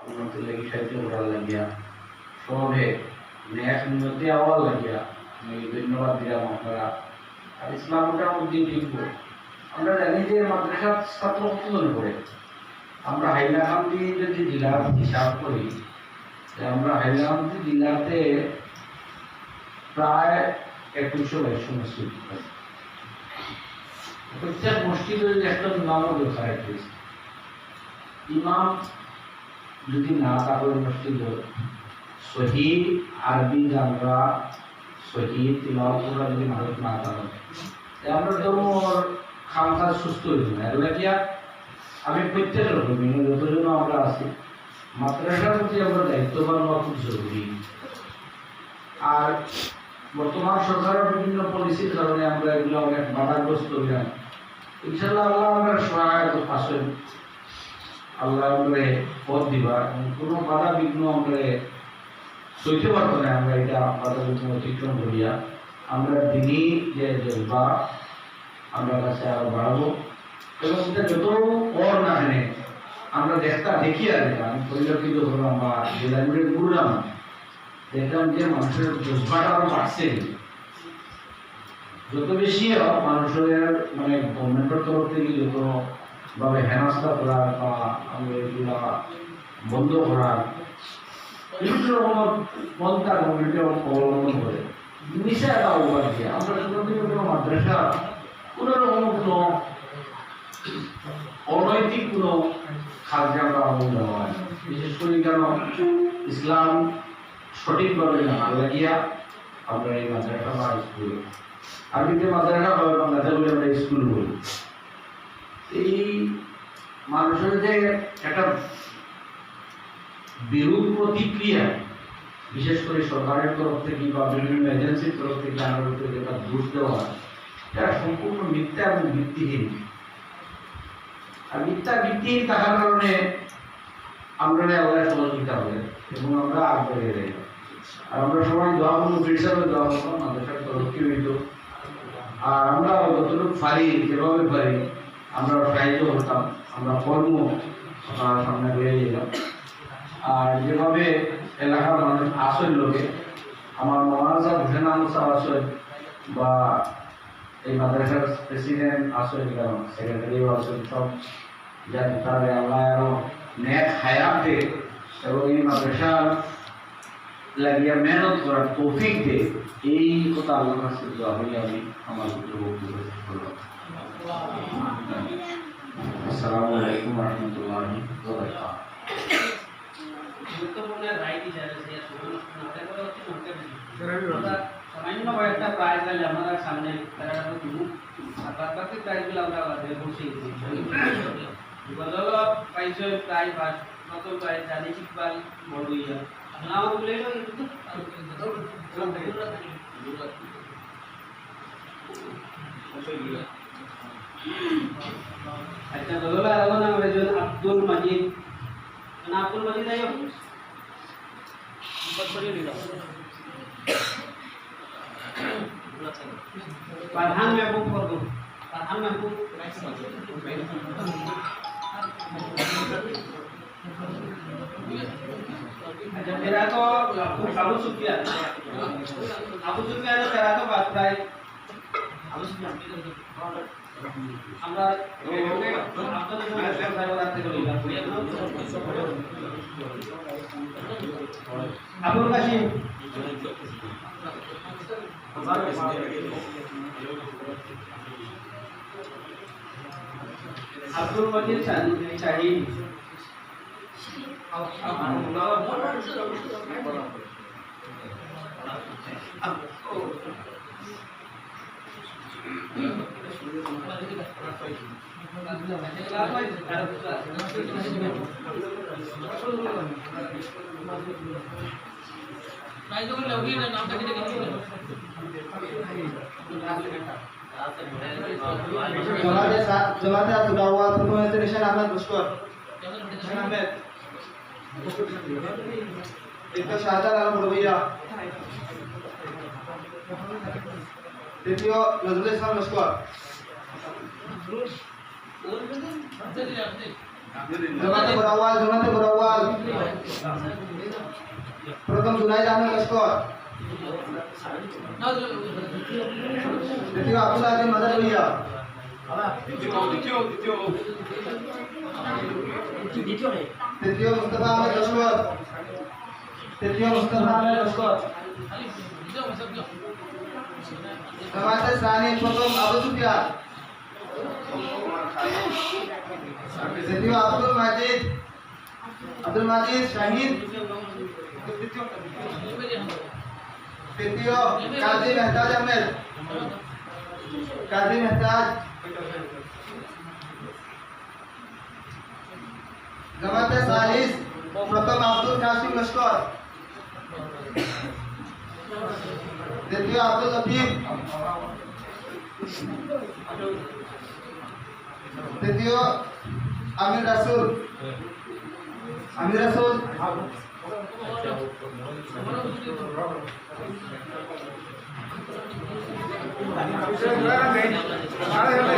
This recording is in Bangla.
উন্নতির লাগি সাহায্য করার লাগিয়া সবে ন্যাক নিয়তে আওয়ার লাগিয়া আমি ধন্যবাদ দিলাম আপনারা। আর ইসলাম মোটামুটি ঠিক। আমরা জানি যে মাদ্রাসার ছাত্র কতজন পড়ে। আমরা হাইলাকান্দি যদি জেলার হিসাব করি, আমরা হাইলাকান্দি জেলাতে প্রায় 2100-2200 মসজিদ। প্রত্যেক মসজিদের একটা ইমামও দরকার। ইমাম যদি না থাকে মসজিদ সহি আরবি জানরা সহি তিলাওয়াত করা যদি মানুষ না থাকে, আমরা ধর্মর খামখাজ সুস্থ হইব না। এগুলা কি আমি প্রত্যেকের যতজন আমরা আছি মাদ্রাসার প্রতি আমরা দায়িত্ববান হওয়া খুব জরুরি। আর বর্তমান সরকারের বিভিন্ন পলিসির কারণে আমরা এগুলো অনেক বাধাগ্রস্ত হইলাম। ইনশাল্লাহ আল্লাহ আমরা সহায়ক আসেন, আল্লাহ আমরা পথ দিবা এবং কোনো বাধা বিঘ্ন আমরা সইতে পারবো না। আমরা এটা বাধা বিঘ্ন অতিক্রম করিয়া আমরা দিনই যে জলবা আমরা কাছে আরো বাড়াবো এবং এটা যত পর না এনে আমরা দেখি আর আমি পরিলক্ষিত করলাম বা জেলা জুড়ে ঘুরলাম, দেখলাম যে মানুষের জজবাটা আরো বাড়ছে। যত বেশি মানুষের মানে গভর্নমেন্টের তরফ থেকে যতভাবে হেনস্থা করার বা আমরা এগুলা বন্ধ করার বিভিন্ন রকমের পন্থা গভর্নমেন্টে অবলম্বন করে নিশা একটা অবকাশ দিয়ে আমরা কোনোদিনও কোনো মাদ্রাসা কোনো রকম কোনো অনৈতিক কোনো খাদ্যে আমরা আমল দেওয়া হয়। বিশেষ করে কেন ইসলাম সঠিকভাবে জানার লাগিয়া আমরা এই মাদ্রাসা বা স্কুল আরবিতে মাদ্রাসা হয়, বাংলাতে বলে আমরা স্কুল বলি। এই মানুষের যে একটা বিরূপ প্রতিক্রিয়া বিশেষ করে সরকারের তরফ থেকে বা বিভিন্ন এজেন্সির তরফ থেকে আমাদের উপরে যেটা দোষ দেওয়া হয় এটা সম্পূর্ণ মিথ্যা এবং ভিত্তিহীন। আর মিথ্যা ভিত্তিহীন থাকার কারণে আমরা আল্লাহ সহযোগিতা হবে এবং আমরা আগে যাই। আর আমরা সবাই দোয়া করবো, হিসাবে দোয়া করবো মাদ্রাসার তরফকে হইত। আর আমরা যতটুকু পারি যেভাবে পারি আমরা সাহায্য করতাম, আমরা কর্ম সামনে হয়ে যেতাম। আর যেভাবে এলাকার মানুষ আসল লোকে আমার মহারাজা হোসেন আহমদ সাহেব আসল বা এই মাদ্রাসার প্রেসিডেন্ট আসল সেক্রেটারিও আসল সব যাতে তাহলে আল্লাহ আরো নেক হায়াতে এবং এই মাদ্রাসার লাগিয়া মেহনত করার তৌফিক দে, এই কথা আল্লাহর কাছে দোয়া করি আমি আমার বক্তব্য শেষ করলাম। আসসালামু আলাইকুম ওয়া রাহমাতুল্লাহি ওয়া বারাকাতুহু। সামান্য কয়েকটা প্রাইজ আছে আমাদের সামনে, বাকি প্রাইজগুলো আমরা বসিয়ে দিচ্ছি। গজল পাইছে প্রাইজ নতুন প্রাইজ জানি ইকবাল বড়ুইয়া নাম বলে আচ্ছা গজল আরো নাম হয়েছে আব্দুল মজিদ। আব্দুল মজিদ আইও प्रधान महबूब कर दो, प्रधान महबूब अच्छा तेरा तो अबू सुफियान तेरा तो बात भाई अबू सुफियान আমরা আবুল কাশিম আব্দুল মজিদ শাহিন জমাতে আব্দুল্লাহ প্রফেসর আহমেদ মুশকর আহমেদ একটা শাহজাহান আলম রবিয়া দ্বিতীয় নজরুল ইসলাম লস্কর জমাতে বড়াওয়াল প্রথম জুনাইদ আহমেদ লস্কর, দ্বিতীয় আব্দুল আজিম মাদার ভুইয়া, তৃতীয় মুস্তফা আহমেদ লস্কর, জামাতে সানি প্রথম আবু সুফিয়ান, দ্বিতীয় আব্দুল মাজিদ শাহিদ, তৃতীয় কাজী মেহতাজ আহমেদ, জামাতে সালিস প্রথম আব্দুল কাসিম লস্কর, দ্বিতীয় আব্দুল লতিফ, তৃতীয় আমির রাসুল, Gracias.